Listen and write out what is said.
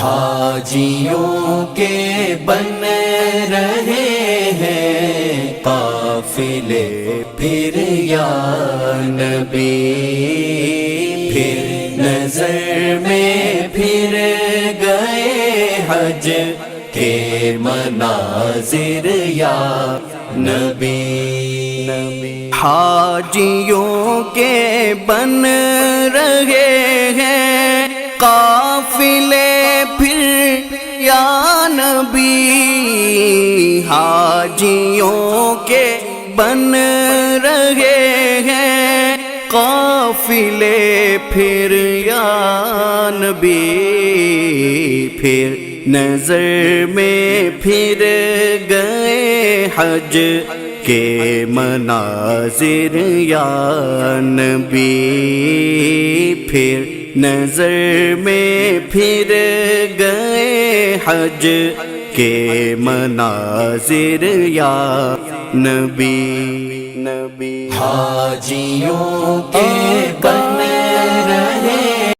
حاجیوں کے بن رہے ہیں قافلے پھر یا نبی، پھر نظر میں پھر گئے حج کے مناظر یا نبی۔ حاجیوں کے بن رہے ہیں قافلے پھر یا نبی، حاجیوں کے بن رہے ہیں قافلے پھر یا نبی، پھر نظر میں پھر گئے حج کے مناظر یا نبی، پھر نظر میں پھر گئے حج کے مناظر یا نبی۔ حاجیوں